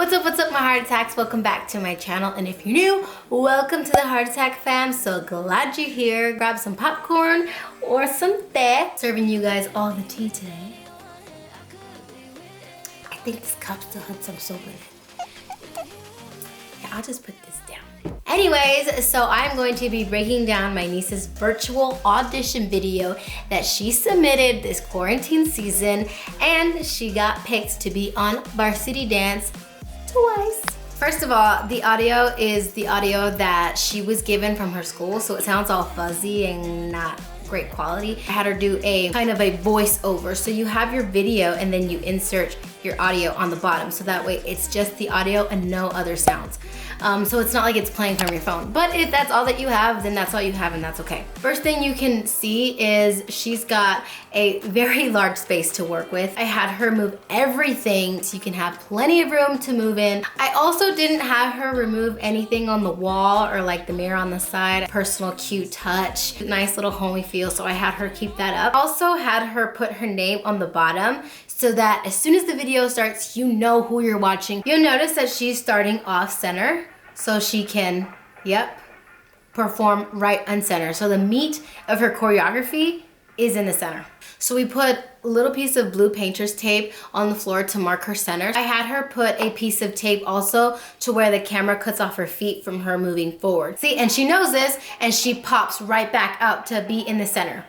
What's up my heart attacks? Welcome back to my channel, and if you're new, welcome to the Heart Attack fam. So glad you're here. Grab some popcorn or some tea. Serving you guys all the tea today. I think this cup still had some soap in it. Yeah, I'll just put this down. Anyways, so I'm going to be breaking down my niece's virtual audition video that she submitted this quarantine season, and she got picked to be on Varsity Dance twice. First of all, the audio is the audio that she was given from her school, so it sounds all fuzzy and not great quality. I had her do a kind of a voiceover. So you have your video and then you insert your audio on the bottom. So that way it's just the audio and no other sounds. So it's not like it's playing from your phone. But if that's all that you have, then that's all you have and that's okay. First thing you can see is she's got a very large space to work with. I had her move everything so you can have plenty of room to move in. I also didn't have her remove anything on the wall or like the mirror on the side. Personal cute touch, nice little homey feel, so I had her keep that up. Also had her put her name on the bottom so that as soon as the video starts, you know who you're watching. You'll notice that she's starting off center so she can, perform right on center. So the meat of her choreography is in the center. So we put a little piece of blue painter's tape on the floor to mark her center. I had her put a piece of tape also to where the camera cuts off her feet from her moving forward. See, and she knows this and she pops right back up to be in the center.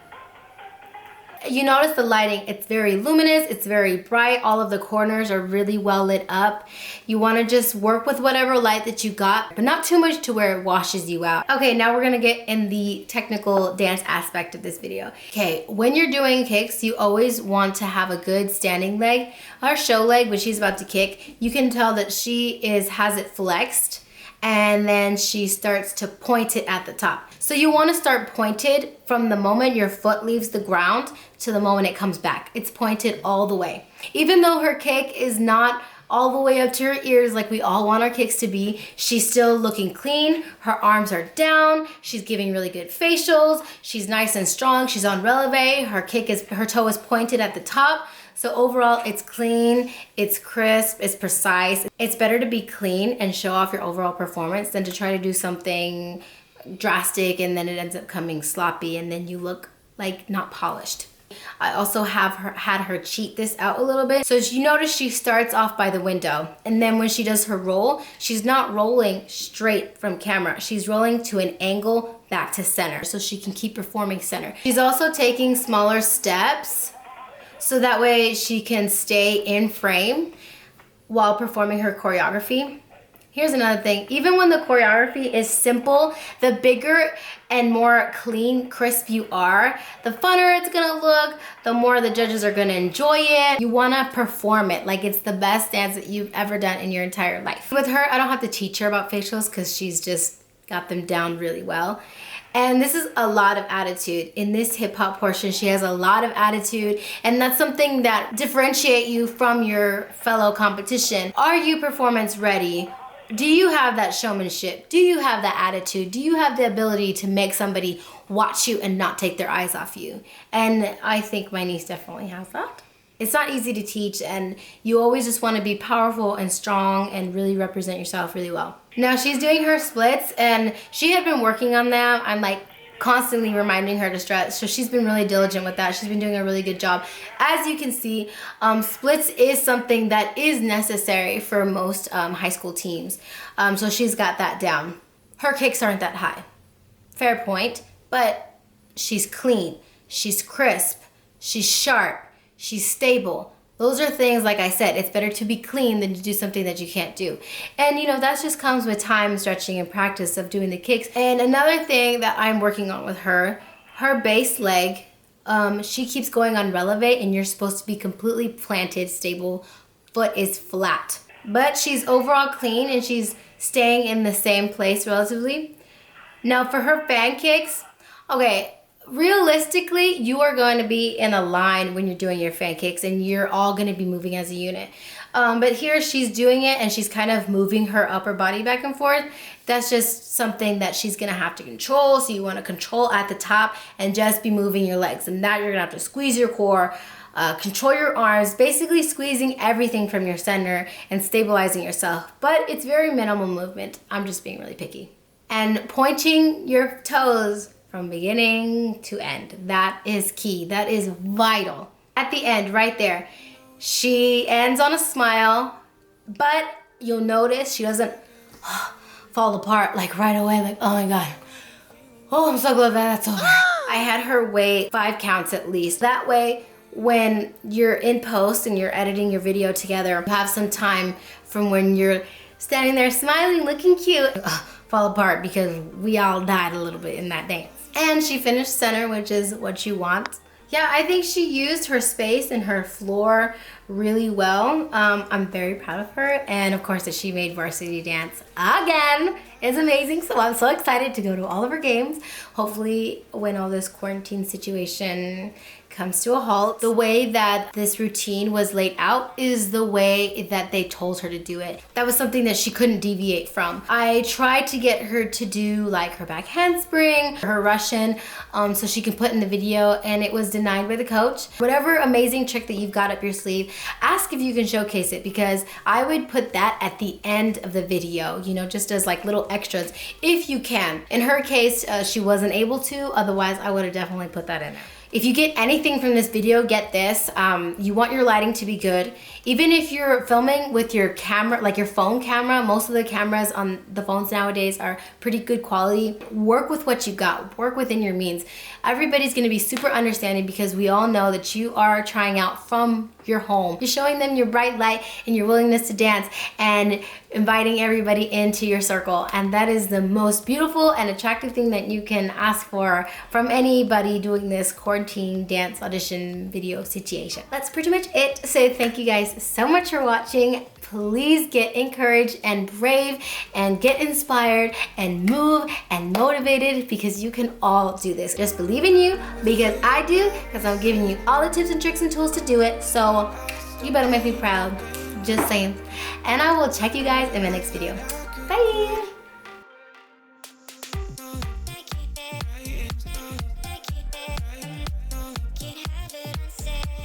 You notice the lighting, it's very luminous, it's very bright. All of the corners are really well lit up. You wanna just work with whatever light that you got, but not too much to where it washes you out. Okay, now we're gonna get in the technical dance aspect of this video. Okay, when you're doing kicks, you always want to have a good standing leg. Our show leg, when she's about to kick, you can tell that she has it flexed, and then she starts to point it at the top. So you want to start pointed from the moment your foot leaves the ground to the moment it comes back. It's pointed all the way. Even though her kick is not all the way up to her ears like we all want our kicks to be, she's still looking clean. Her arms are down. She's giving really good facials. She's nice and strong. She's on releve. Her toe is pointed at the top. So overall, it's clean, it's crisp, it's precise. It's better to be clean and show off your overall performance than to try to do something drastic and then it ends up coming sloppy and then you look like not polished. I also had her cheat this out a little bit. So as you notice, she starts off by the window, and then when she does her roll, she's not rolling straight from camera. She's rolling to an angle back to center so she can keep performing center. She's also taking smaller steps so that way she can stay in frame while performing her choreography. Here's another thing, even when the choreography is simple, the bigger and more clean, crisp you are, the funner it's gonna look, the more the judges are gonna enjoy it. You wanna perform it like it's the best dance that you've ever done in your entire life. With her, I don't have to teach her about facials because she's just got them down really well. And this is a lot of attitude. In this hip hop portion, she has a lot of attitude, and that's something that differentiates you from your fellow competition. Are you performance ready? Do you have that showmanship? Do you have that attitude? Do you have the ability to make somebody watch you and not take their eyes off you? And I think my niece definitely has that. It's not easy to teach, and you always just want to be powerful and strong and really represent yourself really well. Now she's doing her splits, and she had been working on them. I'm like constantly reminding her to stretch, so she's been really diligent with that. She's been doing a really good job. As you can see, splits is something that is necessary for most high school teams. So she's got that down. Her kicks aren't that high. Fair point, but she's clean, she's crisp, she's sharp, she's stable. Those are things, like I said, it's better to be clean than to do something that you can't do. And you know, that just comes with time, stretching, and practice of doing the kicks. And another thing that I'm working on with her base leg, she keeps going on releve, and you're supposed to be completely planted, stable, foot is flat. But she's overall clean and she's staying in the same place relatively. Now for her fan kicks, okay, realistically, you are going to be in a line when you're doing your fan kicks, and you're all going to be moving as a unit. But here she's doing it and she's kind of moving her upper body back and forth. That's just something that she's going to have to control. So you want to control at the top and just be moving your legs, and that you're going to have to squeeze your core. control your arms, basically squeezing everything from your center and stabilizing yourself. But it's very minimal movement. I'm just being really picky. And pointing your toes from beginning to end. That is key. That is vital. At the end, right there, she ends on a smile, but you'll notice she doesn't fall apart like right away, like, oh my God. Oh, I'm so glad that's over. I had her wait 5 counts at least. That way, when you're in post and you're editing your video together, you have some time from when you're standing there smiling, looking cute, fall apart, because we all died a little bit in that dance. And she finished center, which is what you want. Yeah, I think she used her space and her floor really well. I'm very proud of her. And of course that she made varsity dance again is amazing. So I'm so excited to go to all of her games. Hopefully when all this quarantine situation comes to a halt, the way that this routine was laid out is the way that they told her to do it. That was something that she couldn't deviate from. I tried to get her to do like her back handspring, her Russian, so she can put in the video, and it was denied by the coach. Whatever amazing trick that you've got up your sleeve, ask if you can showcase it, because I would put that at the end of the video, you know, just as like little extras if you can. In her case, she wasn't able to, otherwise I would have definitely put that in there. If you get anything from this video, get this. You want your lighting to be good. Even if you're filming with your camera, like your phone camera, most of the cameras on the phones nowadays are pretty good quality. Work with what you got. Work within your means. Everybody's gonna be super understanding, because we all know that you are trying out from your home. You're showing them your bright light and your willingness to dance and inviting everybody into your circle. And that is the most beautiful and attractive thing that you can ask for from anybody doing this quarantine dance audition video situation. That's pretty much it. So thank you guys so much for watching. Please get encouraged and brave and get inspired and move and motivated, because you can all do this. Just believe in you, because I do, because I'm giving you all the tips and tricks and tools to do it. So you better make me proud. Just saying. And I will check you guys in my next video. Bye.